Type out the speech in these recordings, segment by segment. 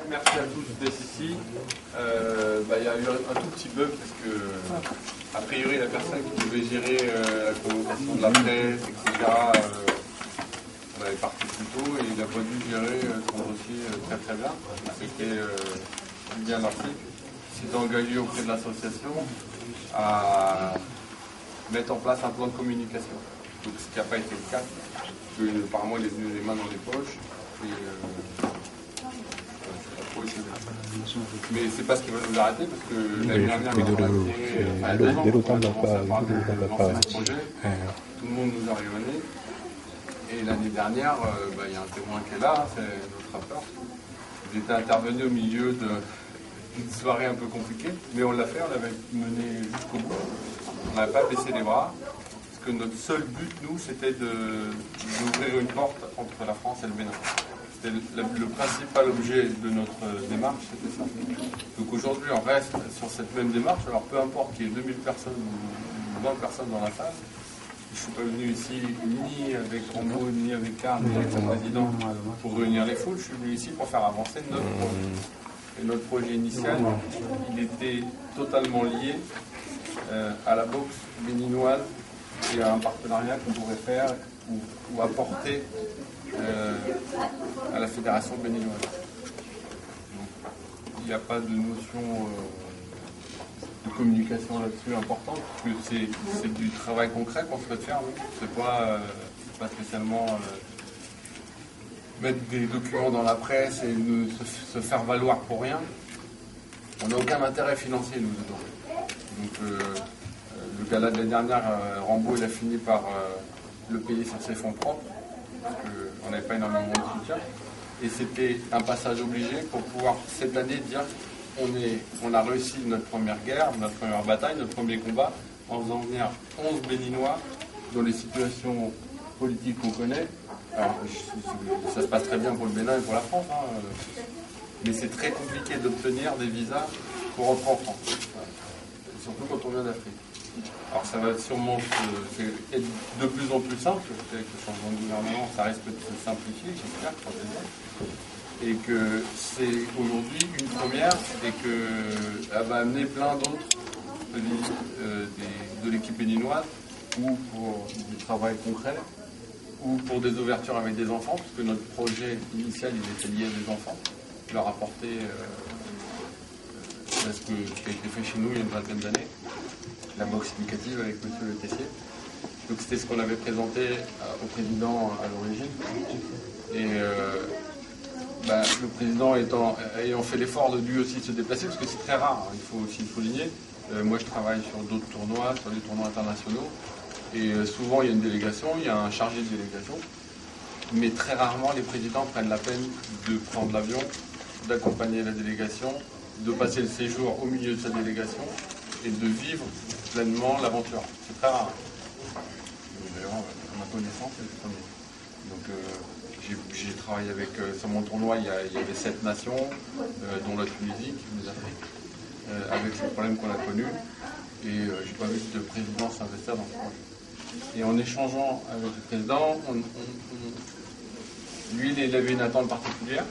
merci à tous d'être ici. Il y a eu un tout petit bug parce que, a priori, la personne qui devait gérer la convocation de la presse, etc., elle est partie plus tôt et il n'a pas dû gérer son dossier très bien. C'était Julien Lartigue qui s'est engagé auprès de l'association à mettre en place un plan de communication. Donc, ce qui n'a pas été le cas, parce que apparemment il est venu les mains dans les poches. Mais c'est pas ce qui va nous arrêter parce que l'année dernière, tout le monde nous a rayonné. Et l'année dernière, il y a un témoin qui est là, c'est notre rappeur. Ils étaient intervenus au milieu d'une soirée un peu compliquée, mais on l'a fait, on l'avait mené jusqu'au bout. On n'avait pas baissé les bras, parce que notre seul but, nous, c'était d'ouvrir une porte entre la France et le Bénin. C'était le principal objet de notre démarche, c'était ça. Donc aujourd'hui, on reste sur cette même démarche, alors peu importe qu'il y ait 2000 personnes ou 20 personnes dans la salle. Je ne suis pas venu ici ni avec Rambo, ni avec Karl, ni avec le président pour réunir les foules. Je suis venu ici pour faire avancer notre projet. Et notre projet initial, il était totalement lié à la boxe béninoise et à un partenariat qu'on pourrait faire ou apporter à la fédération béninoise. Donc, il n'y a pas de notion de communication là-dessus importante, parce que c'est du travail concret qu'on souhaite faire. C'est pas spécialement mettre des documents dans la presse et se faire valoir pour rien. On n'a aucun intérêt financier, nous, dedans. Donc, le gala de l'année dernière, Rambo, il a fini par le payer sur ses fonds propres, parce qu'on n'avait pas énormément de soutien. Et c'était un passage obligé pour pouvoir, cette année, dire on a réussi notre première guerre, notre première bataille, notre premier combat, en faisant venir 11 Béninois dans les situations politiques qu'on connaît. Alors, ça se passe très bien pour le Bénin et pour la France, mais c'est très compliqué d'obtenir des visas pour rentrer en France, surtout quand on vient d'Afrique. Alors ça va sûrement être de plus en plus simple, avec le changement de gouvernement, ça risque de se simplifier, j'espère, et que c'est aujourd'hui une première et qu'elle va amener plein d'autres de l'équipe béninoise, ou pour du travail concret, ou pour des ouvertures avec des enfants, parce que notre projet initial il était lié à des enfants, leur apporter ce qui a été fait chez nous il y a une vingtaine d'années, la boxe éducative avec M. Le Tessier. Donc c'était ce qu'on avait présenté au président à l'origine. Et le président ayant fait l'effort de lui aussi se déplacer, parce que c'est très rare, il faut aussi le souligner. Moi je travaille sur d'autres tournois, sur des tournois internationaux, et souvent il y a une délégation, il y a un chargé de délégation, mais très rarement les présidents prennent la peine de prendre l'avion, d'accompagner la délégation, de passer le séjour au milieu de sa délégation et de vivre pleinement l'aventure. C'est très rare. D'ailleurs, à ma connaissance, c'est le premier. Donc j'ai travaillé avec, sur mon tournoi, il y avait 7 nations, dont la Tunisie, qui nous a fait, avec ces problèmes qu'on a connus. Et je n'ai pas vu de président s'investir dans ce projet. Et en échangeant avec le président, lui, il avait une attente particulière.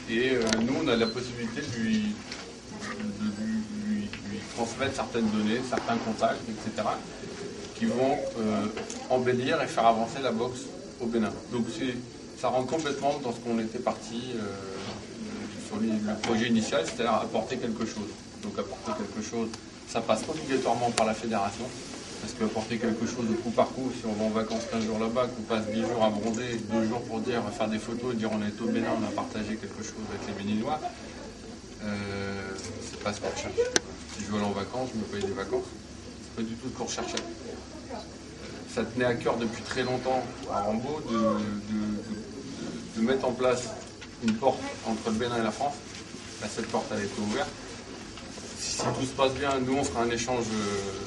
Et nous, on a la possibilité de lui transmettre certaines données, certains contacts, etc., qui vont embellir et faire avancer la boxe au Bénin. Donc ça rentre complètement dans ce qu'on était parti sur le projet initial, c'est-à-dire apporter quelque chose. Donc apporter quelque chose, ça passe obligatoirement par la fédération, parce qu'apporter quelque chose de coup par coup, si on va en vacances 15 jours là-bas, qu'on passe 10 jours à bronzer, 2 jours pour faire des photos et dire on est au Bénin, on a partagé quelque chose avec les Béninois, c'est pas ce qu'on recherche. Si je veux aller en vacances, je me paye des vacances, c'est pas du tout ce qu'on recherchait. Ça tenait à cœur depuis très longtemps à Rambo de mettre en place une porte entre le Bénin et la France. Là, cette porte elle a été ouverte. Si tout se passe bien, nous on fera un échange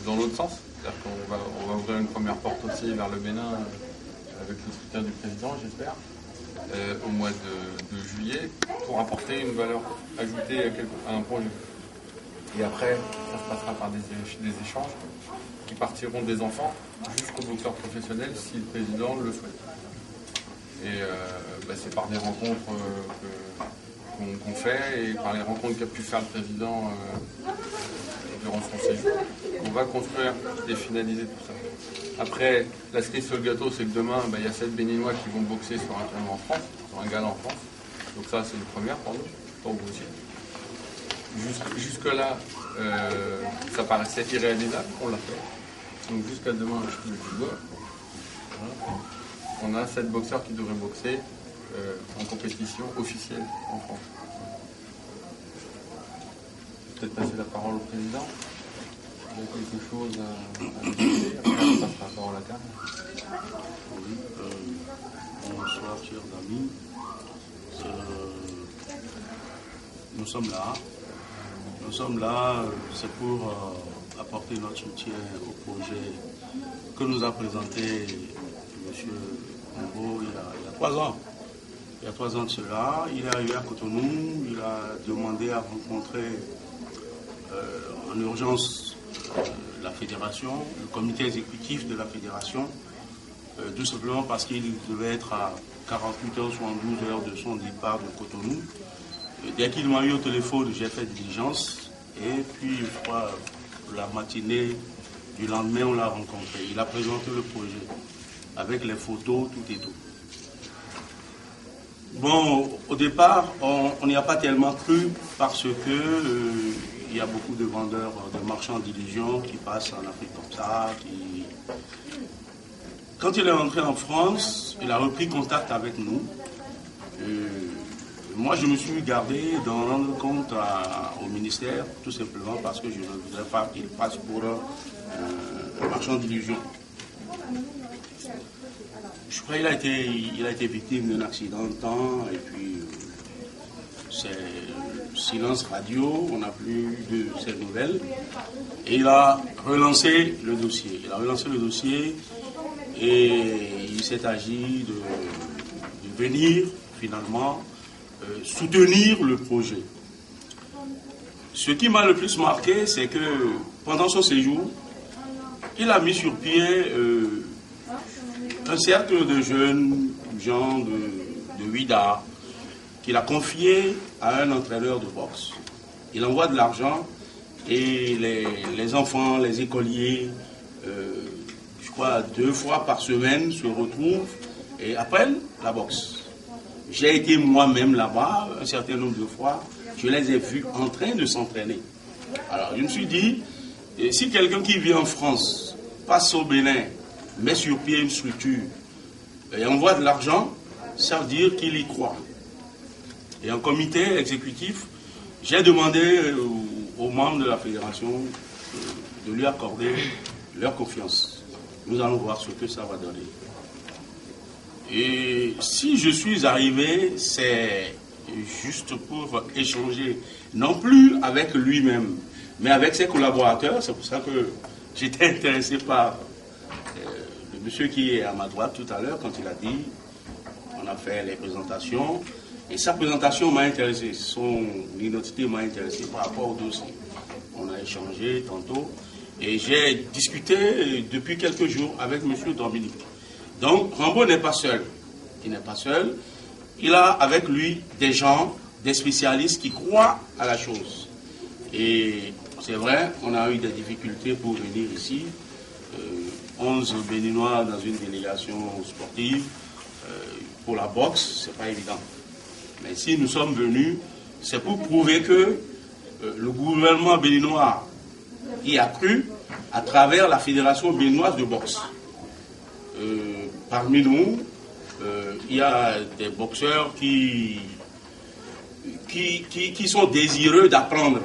dans l'autre sens. C'est-à-dire qu'on va ouvrir une première porte aussi vers le Bénin avec le soutien du président, j'espère, au mois de juillet, pour apporter une valeur ajoutée à un projet. Et après, ça se passera par des échanges qui partiront des enfants jusqu'aux boxeurs professionnels si le président le souhaite. Et c'est par des rencontres qu'on fait et par les rencontres qu'a pu faire le président durant son séjour, on va construire et finaliser tout ça. Après, la cerise sur le gâteau, c'est que demain, il y a 7 Béninois qui vont boxer sur un tournoi en France, sur un gala en France. Donc ça, c'est une première pour nous, pour vous aussi. Jusque-là, ça paraissait irréalisable, on l'a fait. Donc jusqu'à demain, je peux le dire. Voilà. On a 7 boxeurs qui devraient boxer en compétition officielle en France. Je vais peut-être passer la parole au président. Il y a quelque chose à ajouter. Après, on passe la parole à Carl. Oui, bonsoir, chers amis. Nous sommes là. Nous sommes là, c'est pour apporter notre soutien au projet que nous a présenté M. Combo il y a 3 ans. Il y a 3 ans de cela, il est arrivé à Cotonou, il a demandé à rencontrer en urgence la fédération, le comité exécutif de la fédération, tout simplement parce qu'il devait être à 48 heures, 72 heures de son départ de Cotonou. Dès qu'il m'a eu au téléphone, j'ai fait diligence et puis, je crois, la matinée du lendemain, on l'a rencontré. Il a présenté le projet avec les photos, tout et tout. Bon, au départ, on n'y a pas tellement cru parce que il y a beaucoup de vendeurs, de marchands d'illusions qui passent en Afrique comme ça. Quand il est rentré en France, il a repris contact avec nous. Moi, je me suis gardé d'en rendre compte au ministère, tout simplement parce que je ne voudrais pas qu'il passe pour un marchand d'illusions. Je crois qu'il a été victime d'un accident de temps, et puis c'est silence radio, on n'a plus de ces nouvelles. Et il a relancé le dossier. Et il s'est agi de venir finalement soutenir le projet. Ce qui m'a le plus marqué, c'est que pendant son séjour, il a mis sur pied un cercle de jeunes gens de Ouida qu'il a confié à un entraîneur de boxe. Il envoie de l'argent et les enfants, les écoliers, je crois 2 fois par semaine se retrouvent et apprennent la boxe. J'ai été moi-même là-bas un certain nombre de fois, je les ai vus en train de s'entraîner. Alors je me suis dit, si quelqu'un qui vit en France passe au Bénin, met sur pied une structure et envoie de l'argent, ça veut dire qu'il y croit. Et en comité exécutif, j'ai demandé aux membres de la fédération de lui accorder leur confiance. Nous allons voir ce que ça va donner. Et si je suis arrivé, c'est juste pour échanger, non plus avec lui-même, mais avec ses collaborateurs. C'est pour ça que j'étais intéressé par le monsieur qui est à ma droite tout à l'heure, quand il a dit, on a fait les présentations, et sa présentation m'a intéressé, son identité m'a intéressé par rapport au dossier. On a échangé tantôt, et j'ai discuté depuis quelques jours avec monsieur Dominique. Donc, Rambo n'est pas seul. Il n'est pas seul. Il a avec lui des gens, des spécialistes qui croient à la chose. Et c'est vrai, on a eu des difficultés pour venir ici. 11 Béninois dans une délégation sportive. Pour la boxe, c'est pas évident. Mais si nous sommes venus, c'est pour prouver que le gouvernement béninois y a cru à travers la Fédération béninoise de boxe. Parmi nous, il y a des boxeurs qui sont désireux d'apprendre.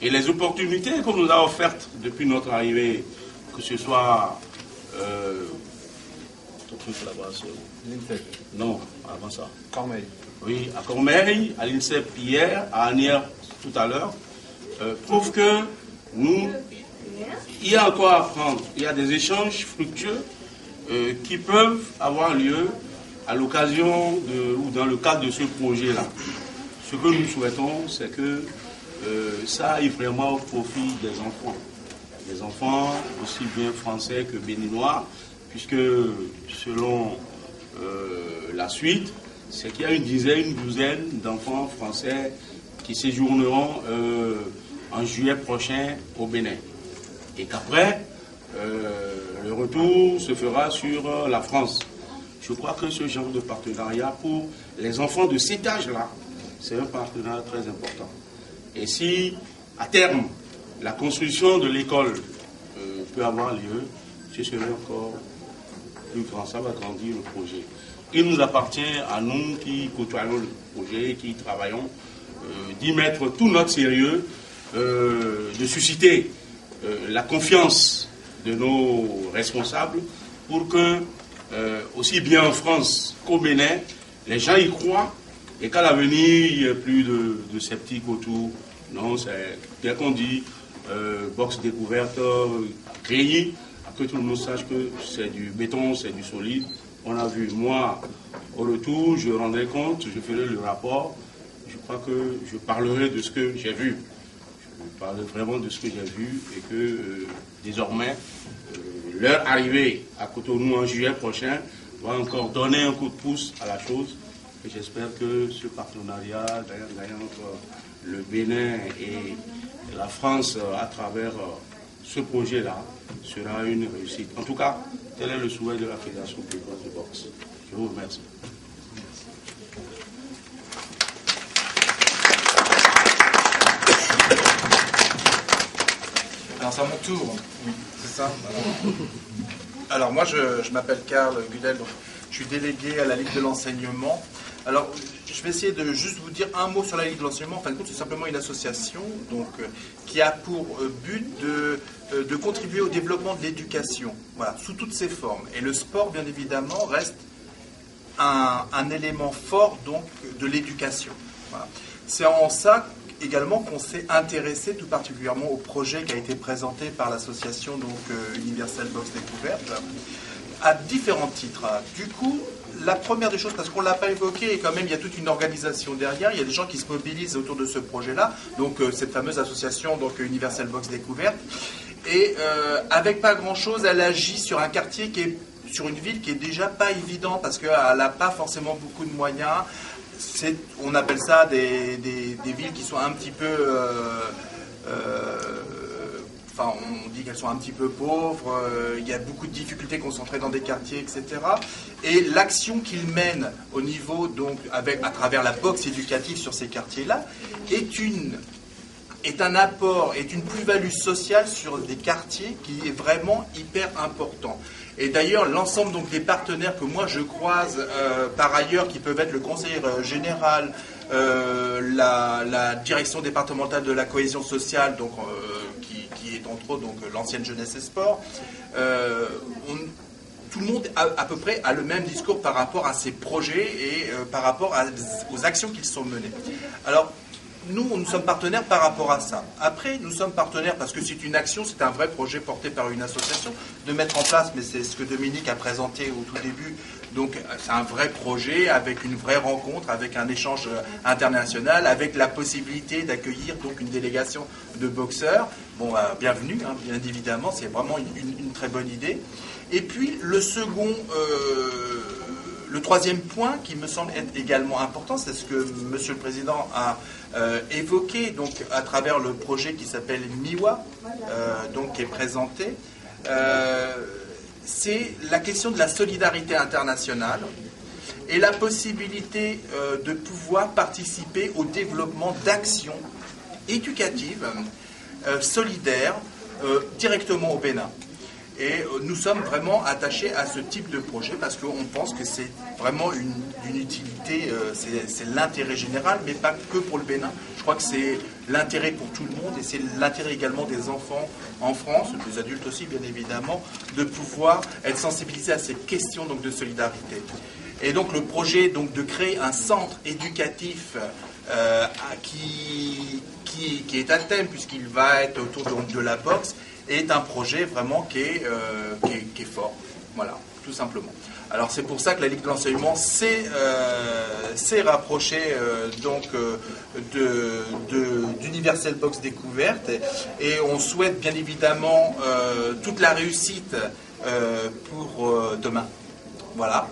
Et les opportunités qu'on nous a offertes depuis notre arrivée, que ce soit... ton truc là-bas, c'est où? L'INSEP. Non, avant ça. Cormeil. Oui, à Cormeil, à l'INSEP hier, à Anières tout à l'heure, prouve que nous... Il y a encore à apprendre. Il y a des échanges fructueux qui peuvent avoir lieu à l'occasion ou dans le cadre de ce projet-là. Ce que nous souhaitons, c'est que ça aille vraiment au profit des enfants. Des enfants aussi bien français que béninois, puisque selon la suite, c'est qu'il y a une douzaine d'enfants français qui séjourneront en juillet prochain au Bénin. Et qu'après, le retour se fera sur la France. Je crois que ce genre de partenariat pour les enfants de cet âge-là, c'est un partenariat très important. Et si, à terme, la construction de l'école peut avoir lieu, ce serait encore plus grand, ça va grandir le projet. Il nous appartient à nous qui côtoyons le projet, qui travaillons, d'y mettre tout notre sérieux, de susciter la confiance de nos responsables pour que, aussi bien en France qu'au Bénin, les gens y croient et qu'à l'avenir, il n'y ait plus de sceptiques autour. Non, c'est bien qu'on dit box découverte créée, que tout le monde sache que c'est du béton, c'est du solide. On a vu, moi, au retour, je rendrai compte, je ferai le rapport. Je crois que je parlerai de ce que j'ai vu. Je parlerai vraiment de ce que j'ai vu et que désormais, leur arrivée à Cotonou en juillet prochain va encore donner un coup de pouce à la chose. Et j'espère que ce partenariat entre le Bénin et la France à travers ce projet-là sera une réussite. En tout cas, tel est le souhait de la Fédération québécoise de boxe. Je vous remercie. Alors c'est à mon tour, oui, c'est ça. Alors moi je m'appelle Karl Gudel, donc je suis délégué à la Ligue de l'enseignement. Alors je vais essayer de juste vous dire un mot sur la Ligue de l'enseignement. En fin de compte, c'est simplement une association donc, qui a pour but de contribuer au développement de l'éducation, voilà, sous toutes ses formes. Et le sport, bien évidemment, reste un élément fort donc, de l'éducation. Voilà. C'est en ça également qu'on s'est intéressé tout particulièrement au projet qui a été présenté par l'association Universal Box Découverte à différents titres. Du coup, la première des choses, parce qu'on ne l'a pas évoqué, et quand même il y a toute une organisation derrière, il y a des gens qui se mobilisent autour de ce projet-là, donc cette fameuse association Universal Box Découverte, et avec pas grand-chose, elle agit sur un quartier qui est, sur une ville qui est déjà pas évidente, parce qu'elle n'a pas forcément beaucoup de moyens. On appelle ça des villes qui sont un petit peu... Enfin, on dit qu'elles sont un petit peu pauvres, il y a beaucoup de difficultés concentrées dans des quartiers, etc. Et l'action qu'ils mènent au niveau, donc, à travers la boxe éducative sur ces quartiers-là, est un apport, est une plus-value sociale sur des quartiers qui est vraiment hyper important. Et d'ailleurs, l'ensemble donc des partenaires que moi je croise par ailleurs, qui peuvent être le conseiller général, la direction départementale de la cohésion sociale, donc, qui est entre autres donc, l'ancienne jeunesse et sport, tout le monde à peu près a le même discours par rapport à ces projets et par rapport aux actions qui sont menées. Alors, nous sommes partenaires par rapport à ça. Après, nous sommes partenaires parce que c'est une action, c'est un vrai projet porté par une association de mettre en place, mais c'est ce que Dominique a présenté au tout début. Donc, c'est un vrai projet avec une vraie rencontre, avec un échange international, avec la possibilité d'accueillir donc une délégation de boxeurs. Bon, bienvenue, hein, bien évidemment, c'est vraiment une très bonne idée. Et puis, le troisième point qui me semble être également important, c'est ce que Monsieur le Président a évoqué donc, à travers le projet qui s'appelle MIWA, donc, qui est présenté. C'est la question de la solidarité internationale et la possibilité de pouvoir participer au développement d'actions éducatives, solidaires, directement au Bénin. Et nous sommes vraiment attachés à ce type de projet parce qu'on pense que c'est vraiment une utilité, c'est l'intérêt général, mais pas que pour le Bénin. Je crois que c'est l'intérêt pour tout le monde et c'est l'intérêt également des enfants en France, des adultes aussi bien évidemment, de pouvoir être sensibilisés à ces questions donc, de solidarité. Et donc le projet donc, de créer un centre éducatif qui est un thème puisqu'il va être autour donc, de la boxe, est un projet vraiment qui est fort. Voilà, tout simplement. Alors c'est pour ça que la Ligue de l'enseignement s'est rapprochée d'Universal Box Découverte et on souhaite bien évidemment toute la réussite pour demain. Voilà.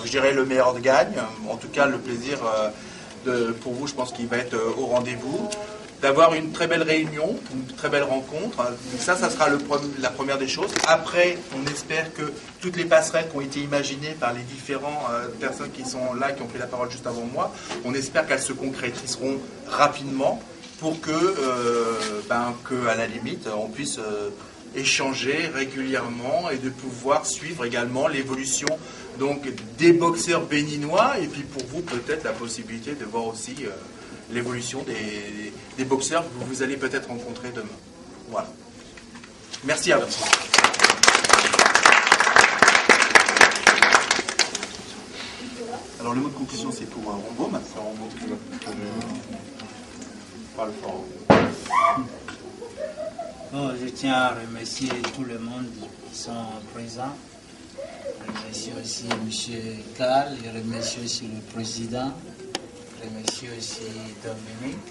je dirais le meilleur gagne. En tout cas, le plaisir pour vous, je pense qu'il va être au rendez-vous. D'avoir une très belle réunion, une très belle rencontre. Donc ça sera la première des choses. Après, on espère que toutes les passerelles qui ont été imaginées par les différentes personnes qui sont là, qui ont pris la parole juste avant moi, on espère qu'elles se concrétiseront rapidement pour que à la limite, on puisse échanger régulièrement et de pouvoir suivre également l'évolution donc des boxeurs béninois et puis pour vous peut-être la possibilité de voir aussi l'évolution des boxeurs que vous allez peut-être rencontrer demain. Voilà. Merci à vous. Alors le mot de conclusion c'est pour Rombaud maintenant. Bon, je tiens à remercier tout le monde qui sont présents. Je remercie aussi M. Karl, je remercie aussi le président, je remercie aussi Dominique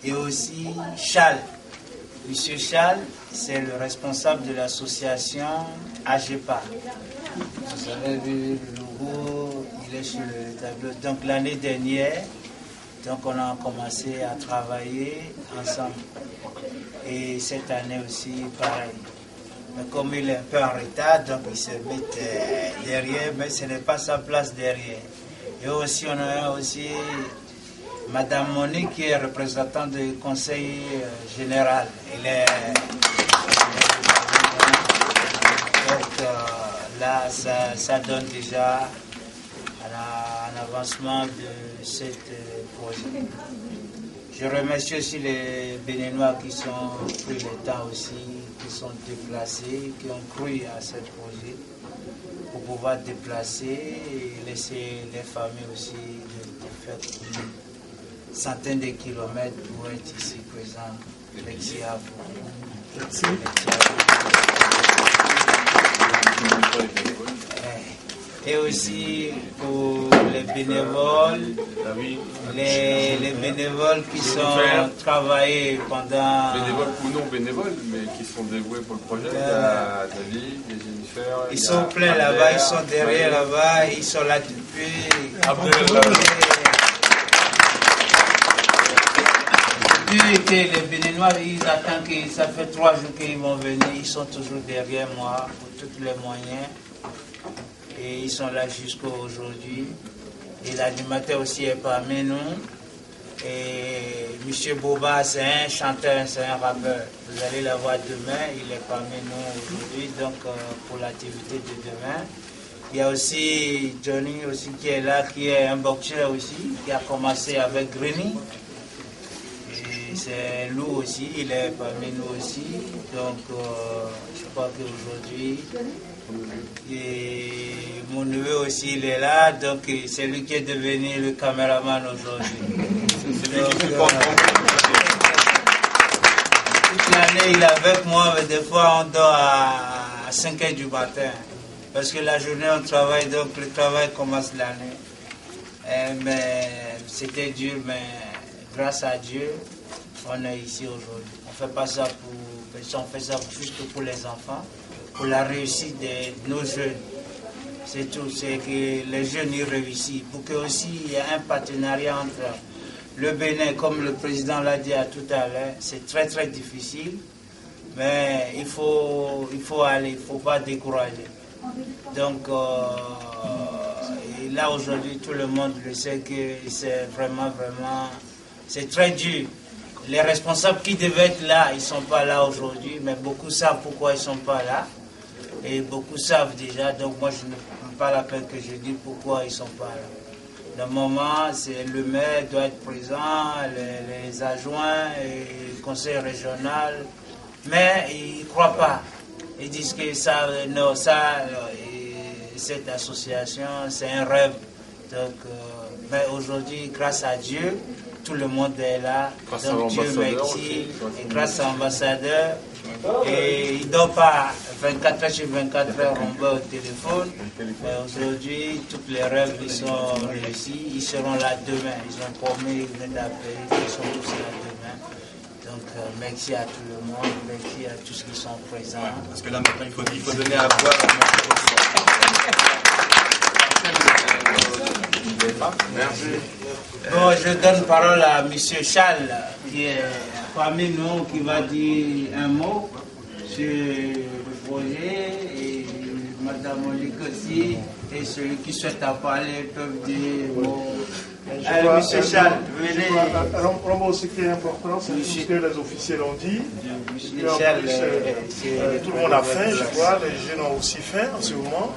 et aussi Charles. M. Charles, c'est le responsable de l'association AGEPA. Vous avez vu le logo, il est sur le tableau. Donc l'année dernière, donc on a commencé à travailler ensemble. Et cette année aussi, pareil. Mais comme il est un peu en retard, donc il se met derrière, mais ce n'est pas sa place derrière. Et aussi, on a aussi Madame Monique qui est représentante du conseil général. Donc là, ça donne déjà un avancement de cette projet. Je remercie aussi les Béninois qui sont pris le temps aussi, qui sont déplacés, qui ont cru à ce projet pour pouvoir déplacer et laisser les familles aussi de faire une centaine de kilomètres pour être ici présents. Merci à vous. Merci. Et aussi pour les bénévoles, les bénévoles qui sont travaillés pendant... Bénévoles ou non bénévoles, mais qui sont dévoués pour le projet. Il y a David, il y a Jennifer. Ils sont pleins là-bas, ils sont derrière là-bas, ils sont là depuis... Depuis que les Béninois, ils attendent que ça fait 3 jours qu'ils vont venir, ils sont toujours derrière moi pour tous les moyens. Et ils sont là jusqu'à aujourd'hui. Et l'animateur aussi est parmi nous. Et M. Boba, c'est un chanteur, c'est un rappeur. Vous allez la voir demain, il est parmi nous aujourd'hui, donc pour l'activité de demain. Il y a aussi Johnny aussi qui est là, qui est un boxeur aussi, qui a commencé avec Greeny. Et c'est Lou aussi, il est parmi nous aussi. Donc je crois qu'aujourd'hui... Et mon neveu aussi, il est là, donc c'est lui qui est devenu le caméraman aujourd'hui. Toute l'année, il est avec moi, mais des fois, on dort à 5 h du matin. Parce que la journée, on travaille, donc le travail commence l'année. Mais c'était dur, mais grâce à Dieu, on est ici aujourd'hui. On ne fait pas ça on fait ça juste pour les enfants. Pour la réussite de nos jeunes. C'est tout, c'est que les jeunes y réussissent. Pour que aussi il y ait un partenariat entre le Bénin, comme le président l'a dit tout à l'heure, c'est très très difficile, mais il faut aller, il ne faut pas décourager. Donc et là aujourd'hui tout le monde le sait que c'est vraiment, c'est très dur. Les responsables qui devaient être là, ils ne sont pas là aujourd'hui, mais beaucoup savent pourquoi ils ne sont pas là. Et beaucoup savent déjà, donc moi je ne prends pas la peine que je dise pourquoi ils ne sont pas là. Le moment, c'est le maire doit être présent, les adjoints, et le conseil régional, mais ils ne croient pas. Ils disent que cette association, c'est un rêve. Donc, mais aujourd'hui, grâce à Dieu, tout le monde est là. Donc Dieu merci. Et grâce à l'ambassadeur, et il ne dort pas 24 heures sur 24 heures, on va au téléphone. Mais aujourd'hui, tous les rêves ils sont réussis. Ils seront là demain. Ils ont promis, ils viennent d'appeler, ils sont tous là demain. Donc merci à tout le monde, merci à tous qui sont présents. Parce que là maintenant, il faut donner à boire. Voilà, merci. Bon, je donne parole à M. Charles, qui est parmi nous, qui va dire un mot sur le projet, et Mme Monique aussi, et celui qui souhaite en parler peuvent dire un mot. M. Charles, venez. Alors, ce qui est important, c'est tout ce que les officiels ont dit. Tout le monde a faim, je vois, les jeunes ont aussi faim en ce moment.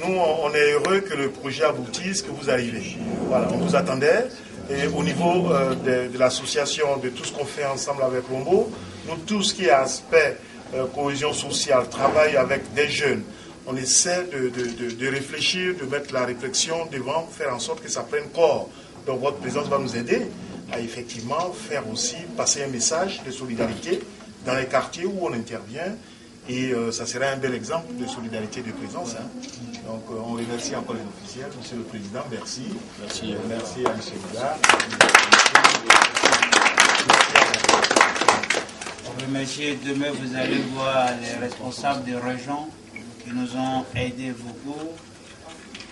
Nous, on est heureux que le projet aboutisse, que vous arrivez. Voilà, on vous attendait. Et au niveau de l'association, de tout ce qu'on fait ensemble avec Rombo, nous, tout ce qui est aspect cohésion sociale, travail avec des jeunes, on essaie de réfléchir, de mettre la réflexion devant, faire en sorte que ça prenne corps. Donc votre présence va nous aider à effectivement faire aussi passer un message de solidarité dans les quartiers où on intervient. Et ça serait un bel exemple de solidarité de présence. Hein. Donc on remercie encore les officiels. Monsieur le Président, merci. Merci, merci à M. Goudard. Pour remercier, demain vous allez voir les responsables des régions qui nous ont aidés beaucoup.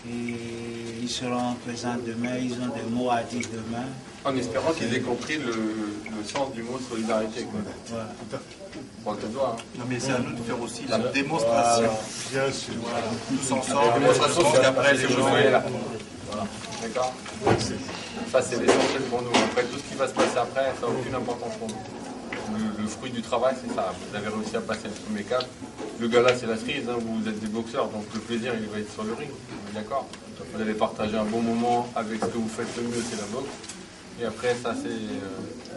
Et ils seront présents demain, ils ont des mots à dire demain. En espérant qu'ils aient compris le sens du mot solidarité. Voilà. Bon, tu dois. Non, mais c'est à nous de faire aussi la démonstration. Bien sûr. Voilà. Tous ensemble. La démonstration, c'est qu'après les gens. Là. Voilà. D'accord. Ça, c'est l'essentiel pour nous. Après, tout ce qui va se passer après, ça n'a aucune importance pour nous. Le fruit du travail, c'est ça. Vous avez réussi à passer le premier cap. Le gala, c'est la cerise. Hein. Vous êtes des boxeurs, donc le plaisir, il va être sur le ring. D'accord. Vous allez partager un bon moment avec ce que vous faites le mieux, c'est la boxe. Et après, ça, c'est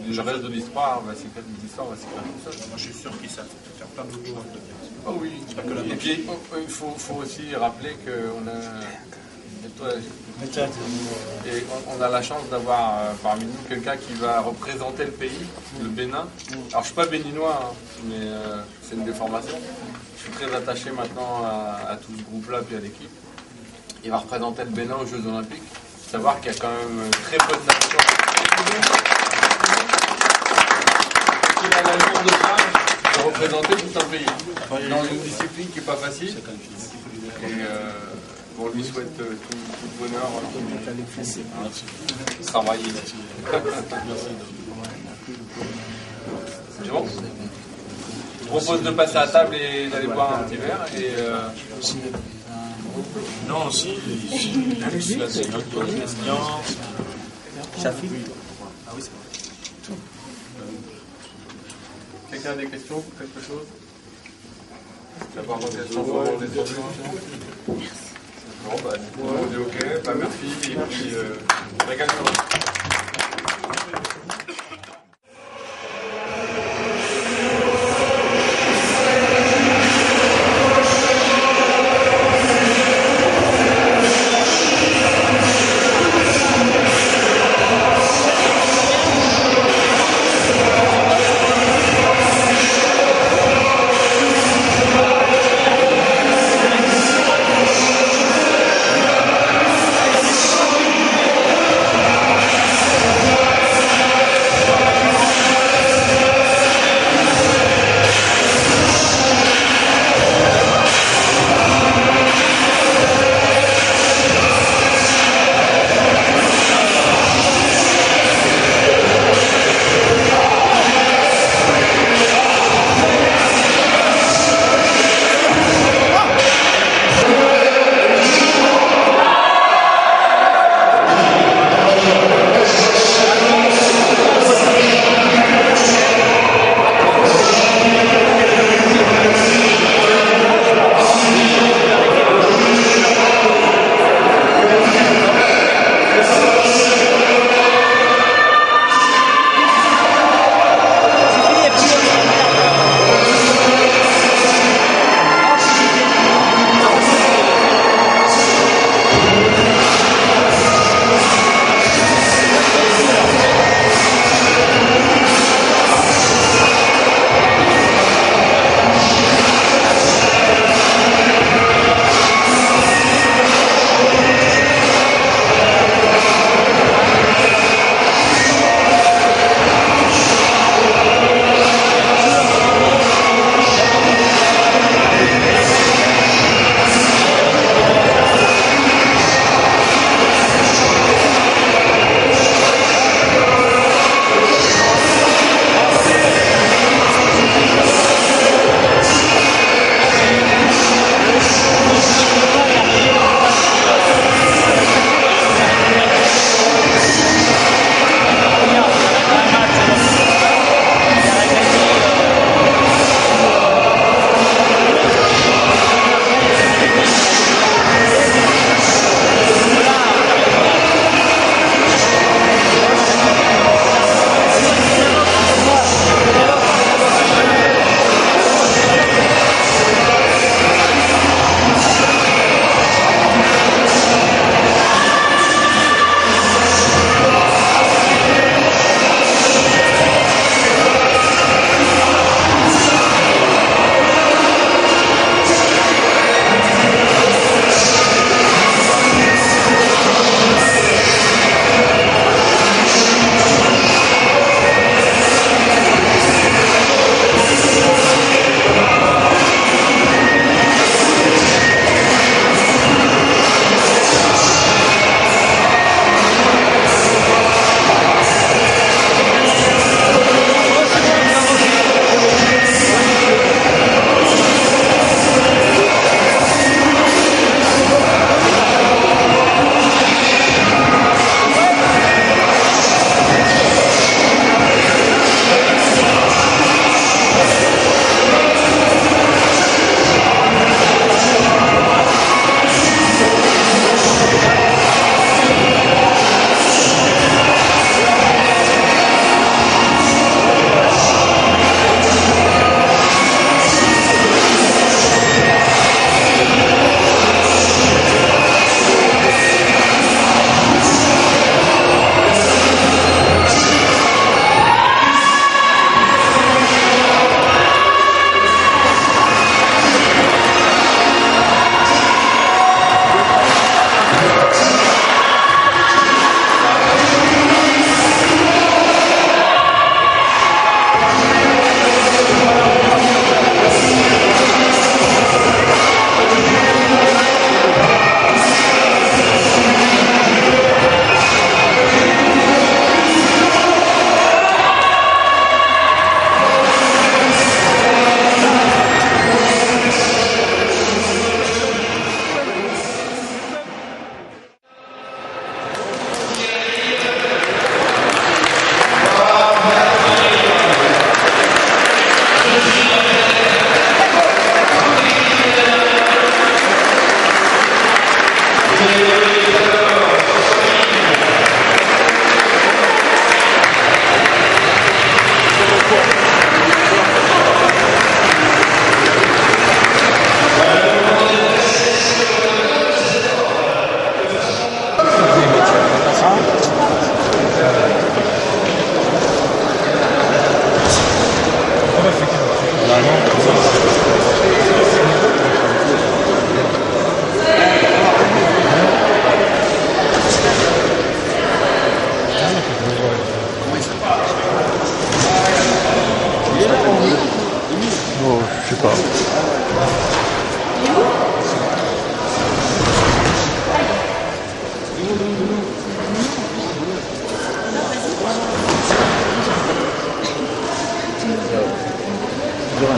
le reste de l'histoire va s'écrire tout seul. Moi, je suis sûr qu'ils savent faire plein d'autres choses. Oh oui. Et puis, il faut aussi rappeler qu'on a... Et on a la chance d'avoir parmi nous quelqu'un qui va représenter le pays, le Bénin. Alors je ne suis pas béninois, hein, mais c'est une déformation. Je suis très attaché maintenant à tout ce groupe-là puis à l'équipe. Il va représenter le Bénin aux Jeux Olympiques. Savoir qu'il y a quand même très peu de nations. Il a la lourde charge de représenter tout un pays dans une discipline qui n'est pas facile. Et on lui souhaite tout le bonheur. Travailler. C'est bon? Je vous propose de passer à table et d'aller boire un petit verre. Non, si. La séance de questions. Chafi. Ah oui, c'est vrai. Quelqu'un a des questions? Quelque chose? D'avoir des questions pour les autres? Bon, bah, on dit ok, bah merci, et puis régale-toi.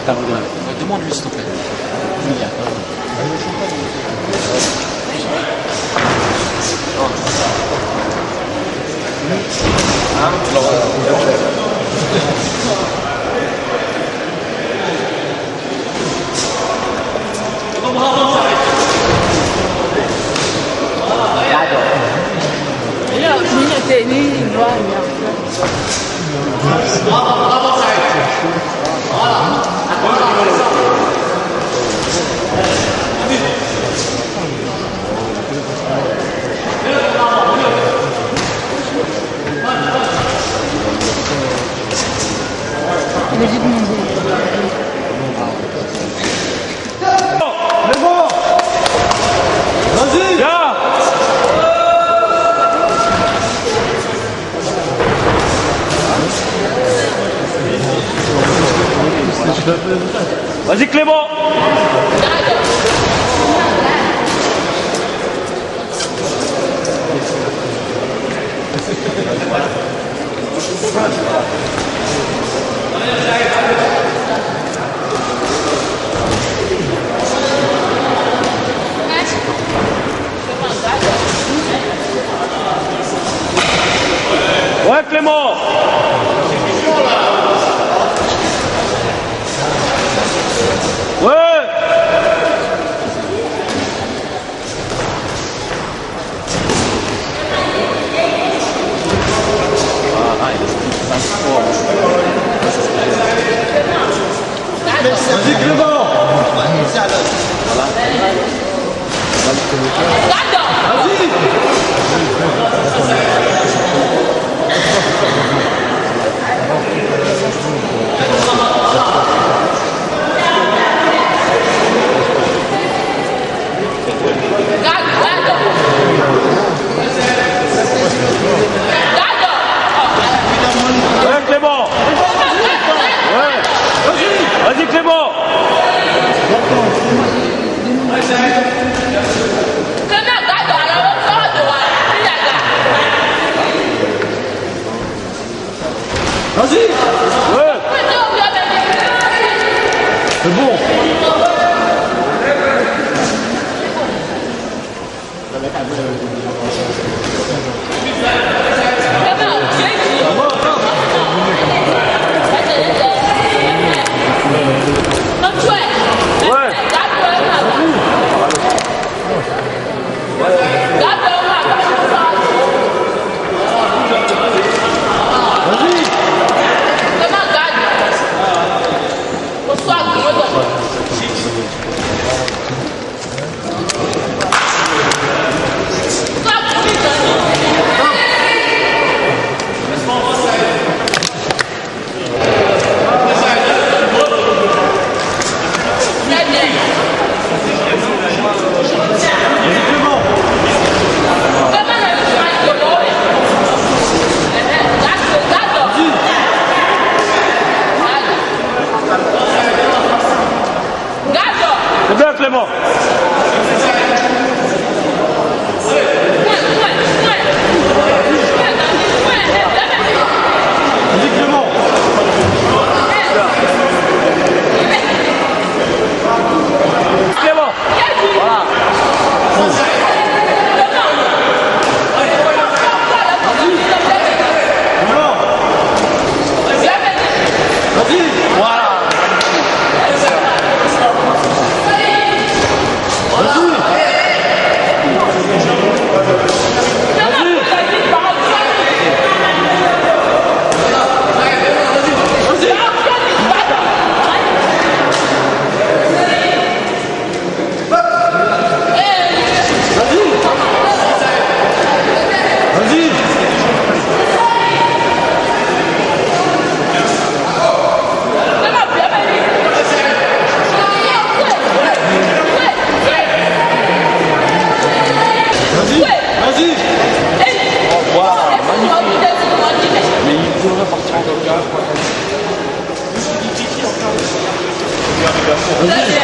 Demande-lui s'il te plaît. Vas-y Clément. Ouais Clément. Ouais. Vas-y Clément. Ouais Clément. Ouais. Vas-y Clément. Vas-y. Ouais. C'est bon. C'est bien Clément. Vas-y Clément. Clément. Voilà. Vas-y. Voilà. Vas-y.